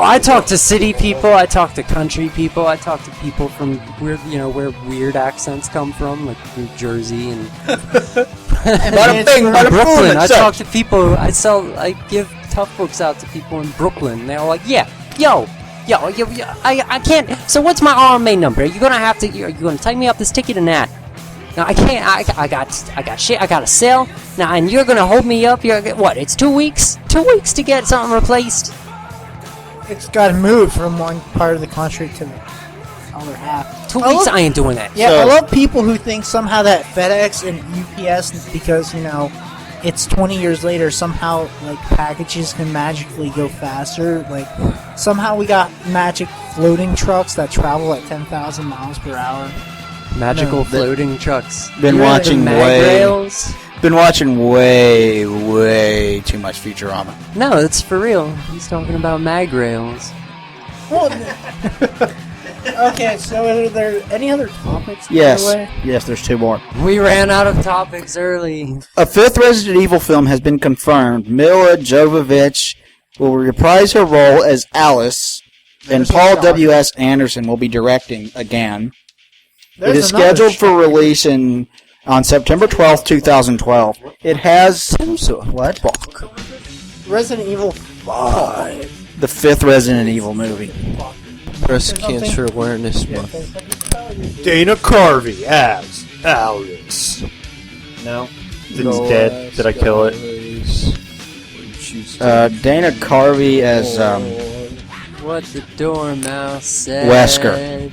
I talk to city people. I talk to country people. I talk to people from where weird accents come from, like New Jersey and Brooklyn. I talk to people. I give tough books out to people in Brooklyn. They're all like, yeah, yo, I can't. So what's my RMA number? Are you gonna have to? Are you gonna type me up this ticket or not? No, I can't. I got shit. I got a sale now, and you're gonna hold me up. What? It's 2 weeks. 2 weeks to get something replaced. It's got to move from one part of the country to the other half. 2 weeks. I ain't doing that. Yeah, I love people who think somehow that FedEx and UPS, because it's 20 years later, somehow like packages can magically go faster. Like somehow we got magic floating trucks that travel at 10,000 miles per hour. Magical floating trucks. Been watching way too much Futurama. No, it's for real. He's talking about mag rails. Well, okay, so are there any other topics? Yes, by the way? yes. There's two more. We ran out of topics early. A fifth Resident Evil film has been confirmed. Mila Jovovich will reprise her role as Alice, and Paul W.S. Anderson will be directing again. It is scheduled for release on September 12th, 2012. It has what? Resident Evil 5. The fifth Resident Evil movie. Breast Cancer Awareness Month. Dana Carvey as Alice. No? It's dead. Did I kill it? Dana Carvey as What the dormouse said. Wesker.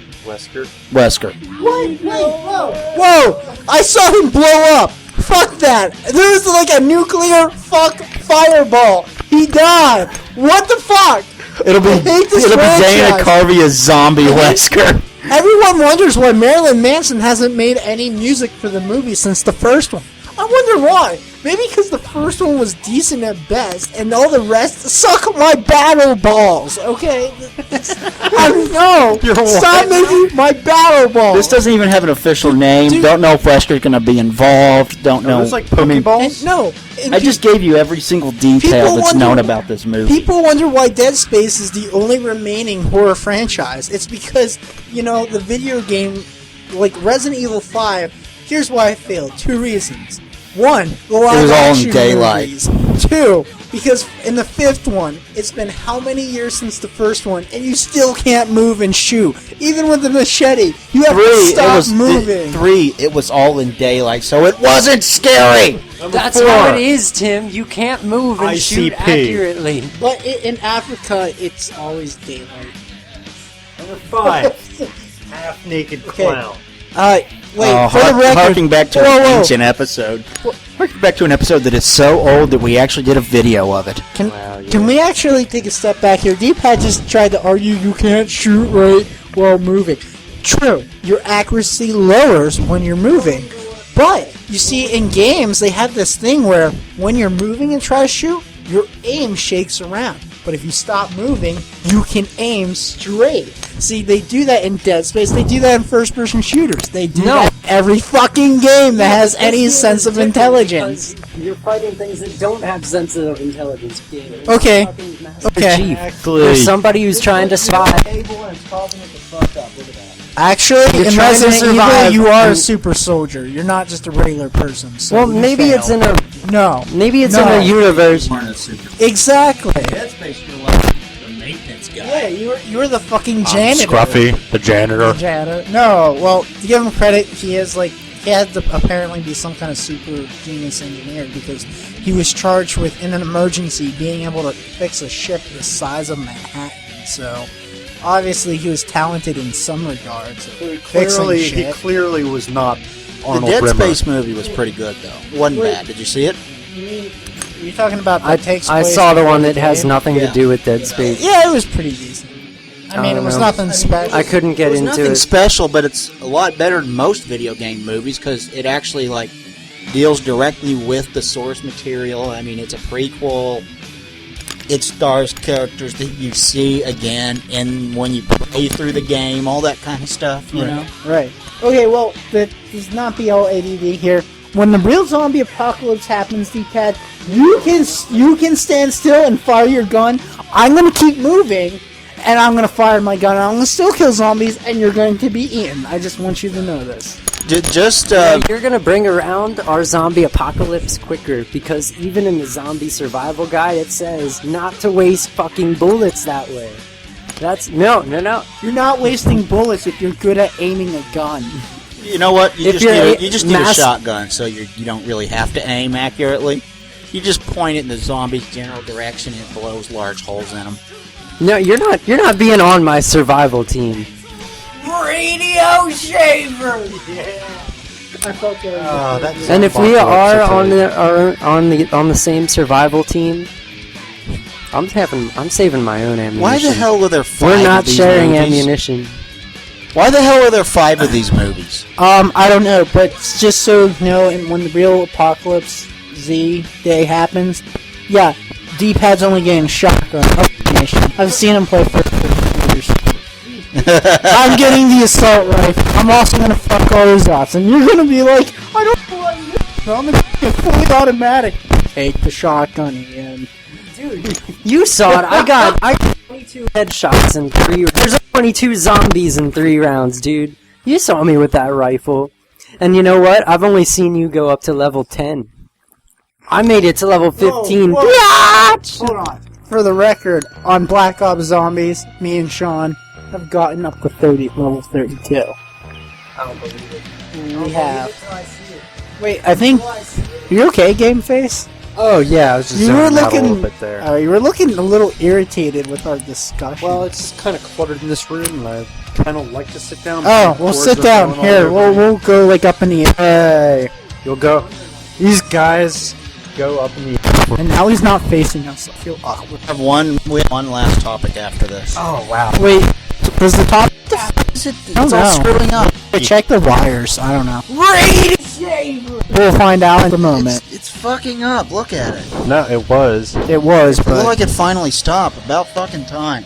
Wait, whoa! I saw him blow up! Fuck that! There was like a nuclear fireball! He died! What the fuck? It'll be Dana Carvey as zombie Wesker. Everyone wonders why Marilyn Manson hasn't made any music for the movie since the first one. I wonder why. Maybe because the first one was decent at best, and all the rest suck my battle balls. Okay, I know. Stop making my battle balls. This doesn't even have an official name. Dude. Don't know if Wesker's going to be involved. Don't know. It's like Pokeballs? I just gave you every single detail that's known about this movie. People wonder why Dead Space is the only remaining horror franchise. It's because, the video game, like Resident Evil 5, here's why it failed. 2 reasons. One, the live was all in action daylight. movies. 2, because in the 5th one, it's been how many years since the first one, and you still can't move and shoot. Even with the machete, you have to stop moving. 3, it was all in daylight, so it wasn't scary. That's how it is, Tim. You can't move and shoot ICP. accurately. But in Africa, it's always daylight. Number 5. Half-naked clown. Wait, for the record, harking back to an ancient episode. Harking back to an episode that is so old that we actually did a video of it. Can we actually take a step back here? D-pad just tried to argue you can't shoot right while moving. True, your accuracy lowers when you're moving. But, you see, in games, they have this thing where when you're moving and try to shoot, your aim shakes around. But if you stop moving, you can aim straight. See, they do that in Dead Space. They do that in first-person shooters. They do that in every fucking game that has any sense of intelligence. You're fighting things that don't have sense of intelligence. Okay. There's somebody who's trying to survive. Actually, You're in trying to Resident Evil, survive you are a and- super soldier. You're not just a regular person. So Well, you maybe fail. it's in a Maybe it's in No. a universe. Exactly. Dead Space, you're like the maintenance guy. Yeah, you're the fucking janitor. Scruffy, the janitor. No, well, to give him credit, he had to apparently be some kind of super genius engineer because he was charged with, in an emergency, being able to fix a ship the size of Manhattan. So, obviously, he was talented in some regards. Clearly, he clearly was not Arnold The Dead Rimmer. Space movie was pretty good, though. It wasn't bad. Did you see it? You're talking about that takes I place saw the before one that has game? nothing to do with Dead Space. Yeah, it was pretty decent. I mean, it was nothing special. I couldn't get It was into nothing it. special, but it's a lot better than most video game movies because it actually deals directly with the source material. I mean, it's a prequel. It stars characters that you see again when you play through the game, all that kind of stuff. You know. Right. Okay, well, that does not be all ADD here. When the real zombie apocalypse happens, D-pad, you can stand still and fire your gun. I'm gonna keep moving, and I'm gonna fire my gun, and I'm gonna still kill zombies, and you're going to be eaten. I just want you to know this. You're gonna bring around our zombie apocalypse quicker because even in the zombie survival guide it says not to waste fucking bullets that way. That's no. You're not wasting bullets if you're good at aiming a gun. You know what? You If just need you're a mass- shotgun, so you don't really have to aim accurately. You just point it in the zombie's general direction, and it blows large holes in them. No, you're not being on my survival team. Radio Shaver! I felt And if we are on the same survival team, I'm saving my own ammunition. Why the hell are there 5 We're not of these sharing movies? ammunition. Why the hell are there 5 of these movies? I don't know, but just so you know, and when the real Apocalypse Z day happens, yeah, D-pad's only getting shotgun ammunition. I've seen him play for years. I'm getting the assault rifle. I'm also gonna fuck all those ops, and you're gonna be like, I don't like this. I'm gonna get fully automatic. Take the shotgun again. Dude, you saw it. I got 22 headshots in 3 rounds. There's 22 zombies in 3 rounds, dude. You saw me with that rifle. And you know what? I've only seen you go up to level 10. I made it to level 15. Hold on. For the record, on Black Ops Zombies, me and Sean have gotten up to level 32. I don't believe it. We have. Wait, I think you're okay, Game Face. Oh yeah, I was just You were zoning out a looking. little bit there. You were looking a little irritated with our discussion. Well, it's kind of cluttered in this room, and I kind of like to sit down. Oh, well, sit down. Here, we'll go like up in the air. Hey, you'll go. These guys go up in the air. And now he's not facing us. I feel awkward. We have one last topic after this. Oh wow. Wait, does the top? Is it? I don't It's all know. screwing up. Check the wires. I don't know. We'll find out in a moment. It's fucking up. Look at it. No, it was. It was, It looked but like it finally stopped. About fucking time.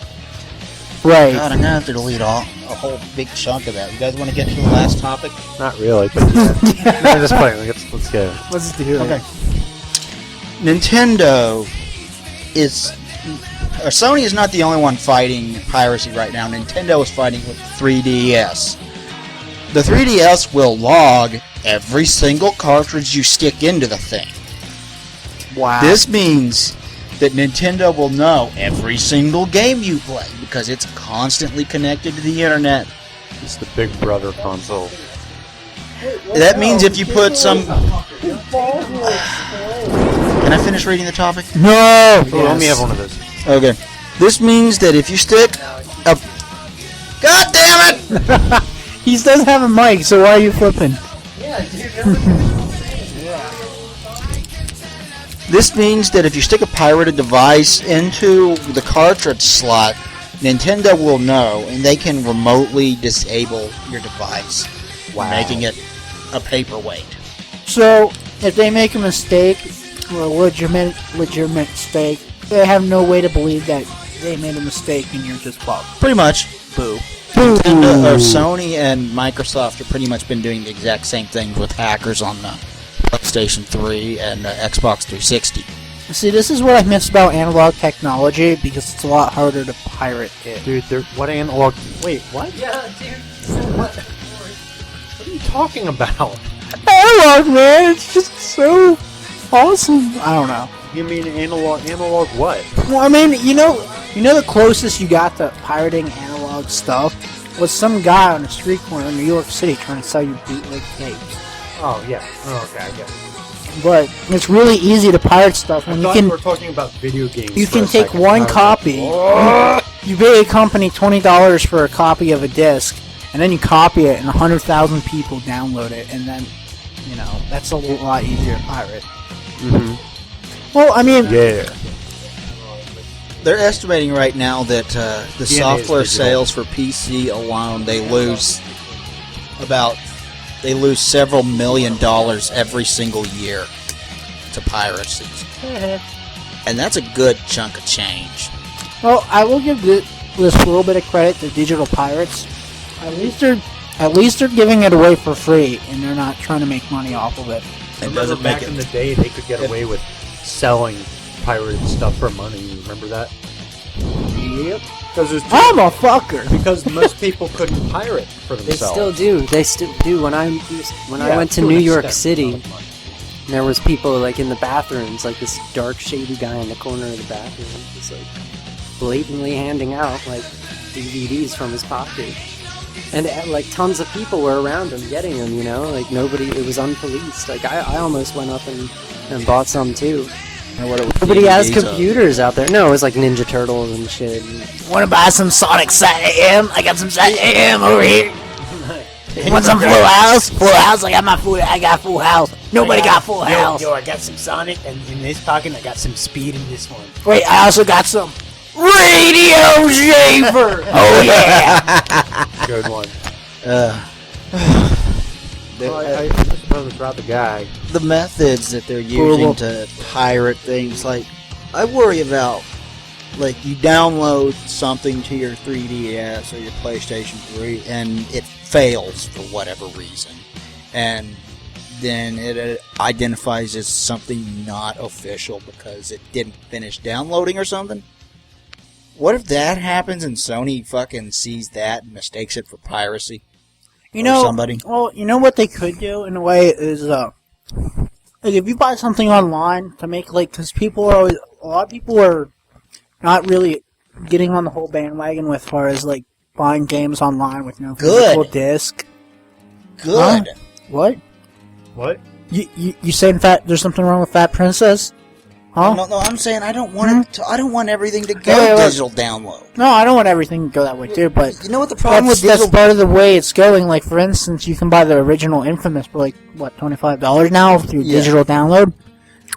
right. God, I'm gonna have to delete a whole big chunk of that. You guys want to get to the last topic? Not really, but yeah. No, just playing. Let's go. Let's do it. Okay. Nintendo is... Sony is not the only one fighting piracy right now. Nintendo is fighting with 3DS. The 3DS will log every single cartridge you stick into the thing. Wow. This means that Nintendo will know every single game you play because it's constantly connected to the internet. It's the Big Brother console. That means if you put some... Can I finish reading the topic? No! Oh, let me have one of those. Okay. This means that if you stick a... God damn it! He does have a mic, so why are you flipping? This means that if you stick a pirated device into the cartridge slot, Nintendo will know, and they can remotely disable your device, making it a paperweight. So, if they make a mistake, or a legitimate mistake, they have no way to believe that they made a mistake and you're just fucked. Pretty much. Boo. Nintendo, or Sony and Microsoft have pretty much been doing the exact same thing with hackers on the PlayStation 3 and Xbox 360. See, this is what I miss about analog technology, because it's a lot harder to pirate it. Dude, what analog... Wait, what? Yeah, dude. What are you talking about? Analog, man! It's just so awesome. I don't know. You mean analog what? Well, I mean, you know the closest you got to pirating analog stuff was some guy on a street corner in New York City trying to sell you bootleg tapes. Oh, yeah. Oh, okay, I get it. But it's really easy to pirate stuff when you can. We're talking about video games. You for can a take second. one copy. You pay a company $20 for a copy of a disc, and then you copy it, and 100,000 people download it, and then, that's a lot easier to pirate. Mm-hmm. Well, I mean, Yeah. They're estimating right now that the DNA software is digital. sales for PC alone, they lose several $1 million every single year to piracy. And that's a good chunk of change. well, I will give this a little bit of credit to digital pirates. At least they're giving it away for free, and they're not trying to make money off of it. It doesn't make back it... in the day, they could get away with selling pirated stuff for money. You remember that? Yep. Because I'm a fucker. Because most people couldn't pirate for They themselves. still do. They still do. When I went to to New an York extent, City, not as much. there was people like in the bathrooms, like this dark, shady guy in the corner of the bathroom, just like blatantly handing out like DVDs from his pocket, and like tons of people were around him getting them. Like nobody. It was unpoliced. Like I almost went up and bought some too. Nobody has computers out there. No, it was like Ninja Turtles and shit. Want to buy some Sonic Sat AM? I got some Sat AM over here. Want some Full House? Full House? I got Full House. Nobody got Full House. Yo, I got some Sonic, and in this pocket, I got some Speed in this one. Wait, I also got some Radio Shaffer. Oh yeah. Good one. I suppose about the guy. The methods that they're using to pirate things, like, I worry about, like, you download something to your 3DS or your PlayStation 3 and it fails for whatever reason, and then it identifies as something not official because it didn't finish downloading or something. What if that happens and Sony fucking sees that and mistakes it for piracy? Somebody. Well, you know what they could do in a way is, like if you buy something online to make because a lot of people are not really getting on the whole bandwagon with as far as like buying games online with no physical disc. Good. Huh? What? What? You saying there's something wrong with Fat Princess? Huh? No, I'm saying I don't want I don't want everything to go digital download. No, I don't want everything to go that way too. But you know what the problem with that's part of the way it's going. Like for instance, you can buy the original Infamous for like $25 now through digital download.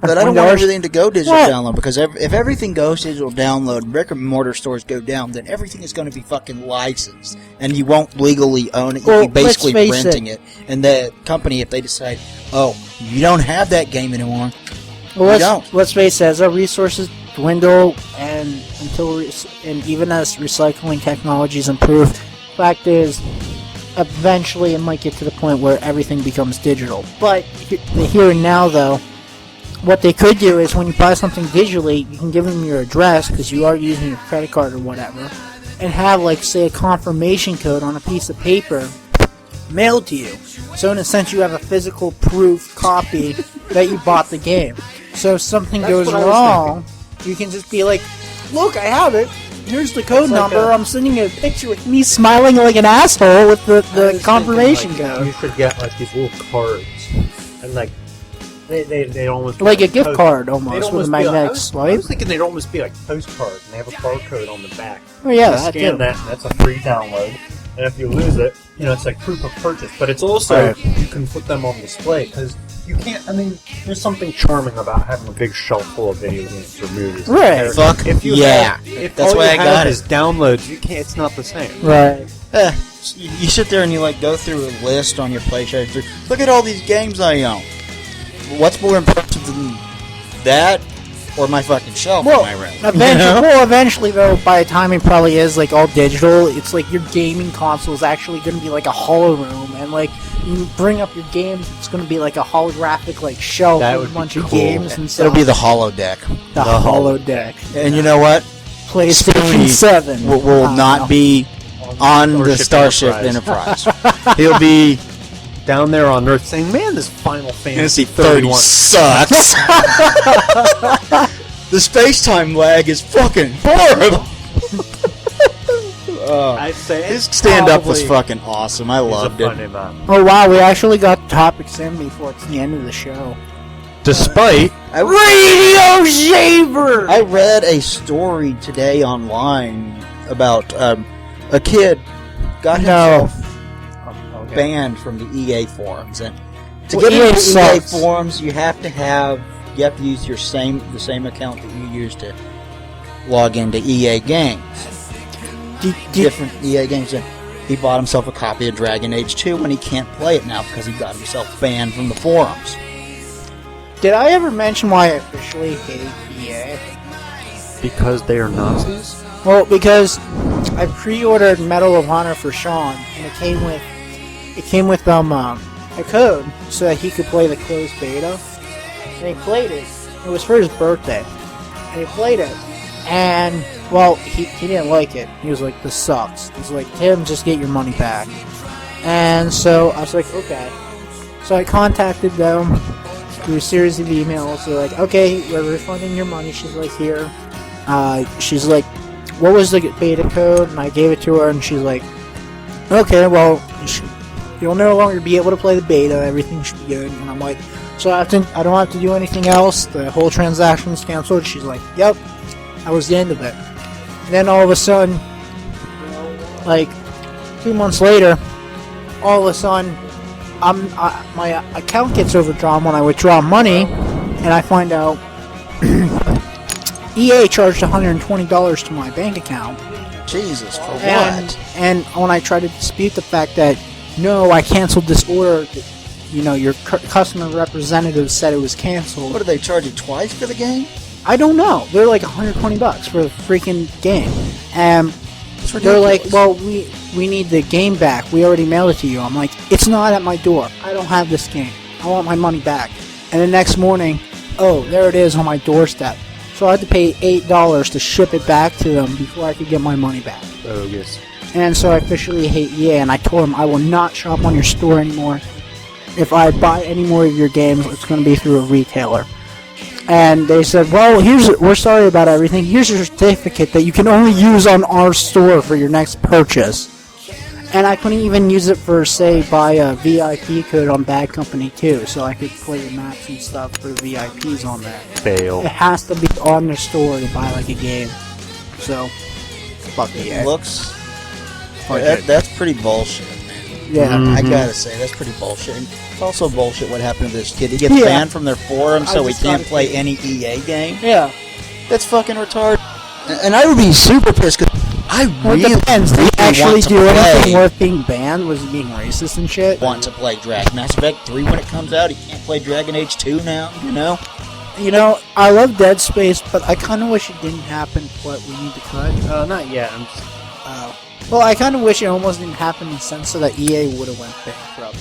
But I don't want everything to go digital download because if everything goes digital download, brick and mortar stores go down, then everything is going to be fucking licensed, and you won't legally own it. You'll be basically renting it. And the company, if they decide, oh, you don't have that game anymore, let's face it, as our resources dwindle and even as recycling technologies improve, the fact is, eventually it might get to the point where everything becomes digital. But the here and now, though, what they could do is when you buy something digitally, you can give them your address because you are using your credit card or whatever, and have say a confirmation code on a piece of paper mailed to you. So in a sense, you have a physical proof copy that you bought the game. So if something That's goes what I was wrong, you can just be like, "Look, I have it. Here's the code It's like number. a- I'm sending you a picture with me smiling like an asshole with I the was confirmation thinking, like, code." You should get like these little cards, and like they almost Like a be gift card they'd almost with a be like- magnetic I swipe. was thinking they'd almost be like postcards, and they have a barcode on the back. Oh yeah, You that scan too. that, and that's a free download. And if you lose it, it's like proof of purchase. But it's also Right. you can put them on display because you can't. I mean, there's something charming about having a big shelf full of video games or movies. Right. Fuck If you yeah. if That's all why you I have got is downloads, you can't. It's not the same. Right. You sit there and you like go through a list on your PlayStation. Look at all these games I own. What's more important than that, or my fucking shelf? Well, in my room? eventually, though, by the time it probably is like all digital, it's like your gaming console is actually going to be like a holo room, and like you bring up your games, it's going to be like a holographic like shelf That with would a be bunch of cool. games and stuff. It'll be the holodeck. the holo deck. And you know what? PlayStation Sony 7 will I don't not know. be on the Starship Enterprise. He'll be down there on Earth saying, "Man, this Final Fantasy 30 sucks. The space-time lag is fucking horrible. I'd say His stand-up was probably- fucking awesome. I loved He's a it. funny man. Oh wow, we actually got topics in before it's the end of the show. Despite Radio Shaver! I read a story today online about a kid got himself banned from the EA forums, and to Well, get into EA the EA sucks. forums, you have to use the same account that you use to log into EA games. Different EA games. And he bought himself a copy of Dragon Age 2 and he can't play it now because he got himself banned from the forums. Did I ever mention why I officially hate EA? because they are Nazis. Well, because I pre-ordered Medal of Honor for Sean, and it came with a code so that he could play the closed beta. And he played it. It was for his birthday, and he played it. And well, he didn't like it. He was like, "This sucks." He's like, "Tim, just get your money back." And so I was like, "Okay." So I contacted them through a series of emails. They're like, "Okay, we're refunding your money." She's like, "Here." She's like, "What was the beta code?" And I gave it to her, and she's like, "Okay, well, you'll no longer be able to play the beta. Everything should be good." And I'm like, "So I don't have to do anything else? The whole transaction's canceled?" She's like, "Yep." That was the end of it. And then all of a sudden, like 2 months later, all of a sudden, my account gets overdrawn when I withdraw money, and I find out EA charged $120 to my bank account. Jesus, for And, what? and when I try to dispute the fact that, no, I canceled this order, your customer representative said it was canceled. What, do they charge you twice for the game? I don't know. They're like $120 for the freaking game. And It's they're like, ridiculous. well, we need the game back. We already mailed it to you. I'm like, it's not at my door. I don't have this game. I want my money back. And the next morning, oh, there it is on my doorstep. So I had to pay $8 to ship it back to them before I could get my money back. Oh, yes. And so I officially hate EA, and I told them I will not shop on your store anymore. If I buy any more of your games, it's going to be through a retailer. And they said, well, we're sorry about everything. Here's your certificate that you can only use on our store for your next purchase. And I couldn't even use it for, say, buy a VIP code on Bad Company 2, so I could play the maps and stuff for the VIPs on there. Fail. It has to be on the store to buy, like, a game. So, fuck EA. It looks... that's pretty bullshit, man. Yeah. I gotta say, that's pretty bullshit. And it's also bullshit what happened to this kid. He gets Yeah. banned from their forum so I he just can't thought play it- any EA game. Yeah. That's fucking retarded. And I would be super pissed because I Well, really, it depends. Did he actually want to do anything play. worth being banned? Was he being racist and shit? Want to play Mass Effect 3 when it comes out. He can't play Dragon Age 2 now, you know? I love Dead Space, but I kind of wish it didn't happen. What, we need to cut? Not yet. I'm just... Well, I kind of wish it almost didn't happen in the sense so that EA would have went bankrupt.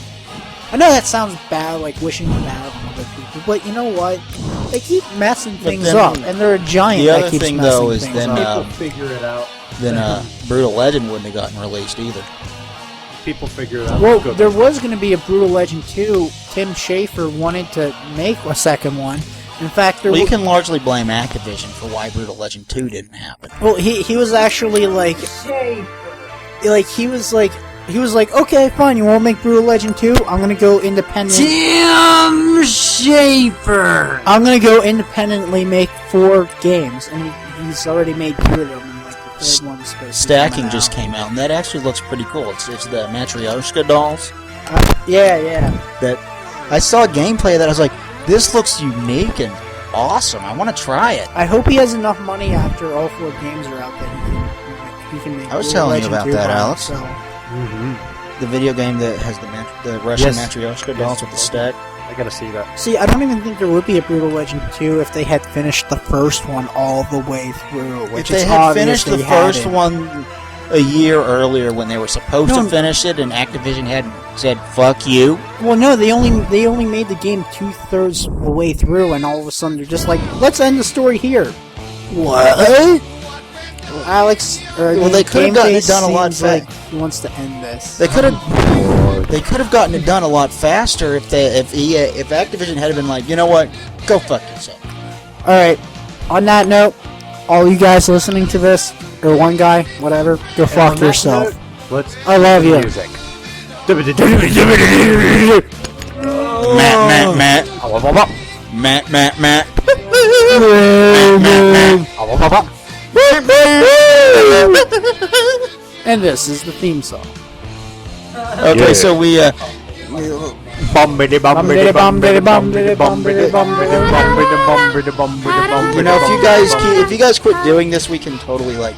I know that sounds bad, like wishing bad on other people, but you know what? They keep messing things then up, and they're a giant the that other keeps thing, messing though, is things then, up. People figure it out. Then Brutal Legend wouldn't have gotten released either. People figure it out. Well, Go there was going to be a Brutal Legend 2. Tim Schafer wanted to make a second one, In fact, Well, you can largely blame Activision for why Brutal Legend 2 didn't happen. Well, he was actually like he was like, okay, fine, you won't make Brutal Legend 2? I'm gonna go independent. Tim Shaffer! I'm gonna go independently make 4 games, and he's already made 2 of them, and like the third one's supposed to Stacking come just out. came out, and that actually looks pretty cool. It's the Matryoshka dolls. Yeah. That I saw gameplay that I was like, this looks unique and awesome. I want to try it. I hope he has enough money after all 4 games are out that he can make I was Brutal telling you Legend about 2 that, by Alex. himself. The video game that has the Russian Yes. Matryoshka dolls with the stack. I gotta see that. See, I don't even think there would be a Brutal Legend 2 if they had finished the first one all the way through. If Which they is had obvious finished the they first hadn't. one a year earlier when they were supposed to finish it, and Activision hadn't said "fuck you." Well, no, they only made the game 2/3 the way through, and all of a sudden they're just like, let's end the story here. What? Alex, Well, they could have gotten it done a lot seems like faster. he wants to end this. They could have gotten it done a lot faster if Activision had been like, you know what, go fuck yourself. All right. On that note, all you guys listening to this, or one guy, whatever, go fuck yourself. Let's I love you. music. Matt. And this is the theme song. Okay, Yeah. so we you know, if you guys quit doing this, we can totally like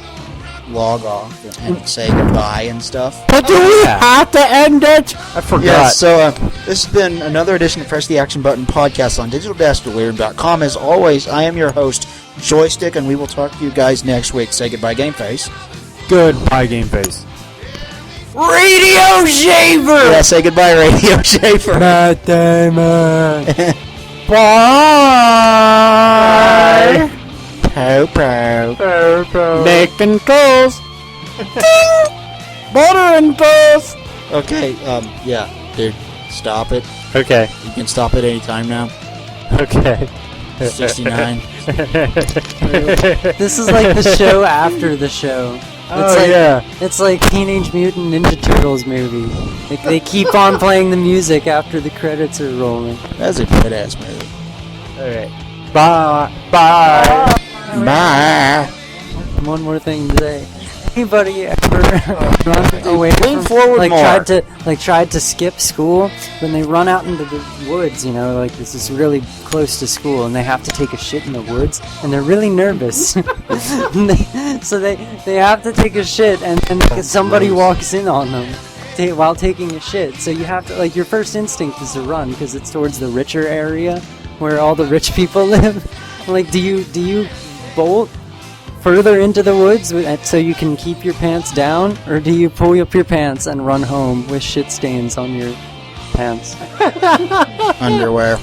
log off and say goodbye and stuff. But do we have to end it? I forgot. Yeah, so this has been another edition of Press the Action Button podcast on digital-delirium.com. As always, I am your host, Joystick, and we will talk to you guys next week. Say goodbye, Game Face. Goodbye, Game Face. Radio Shaver! Yeah, say goodbye, Radio Shaffer. Matt Damon. Bye. Pow. Making toast. Butter and toast. Okay, yeah, dude, stop it. Okay. You can stop it anytime now. Okay. 69. This is like the show after the show. Oh, yeah. It's like Teenage Mutant Ninja Turtles movie. Like they keep on playing the music after the credits are rolling. That's a good ass movie. Alright. Bye. Bye. Bye. One more thing to say. Anybody ever run away lean from, forward like more. tried to skip school when they run out into the woods, you know, like this is really close to school and they have to take a shit in the woods and they're really nervous. So they have to take a shit and somebody walks in on them while taking a shit. So you have to, like, your first instinct is to run because it's towards the richer area where all the rich people live. Like, do you bolt further into the woods so you can keep your pants down, or do you pull up your pants and run home with shit stains on your pants? Underwear.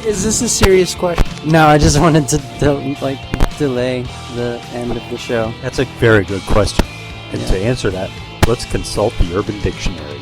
Is this a serious question? No, I just wanted to delay the end of the show. That's a very good question. And Yeah. to answer that, let's consult the Urban Dictionary.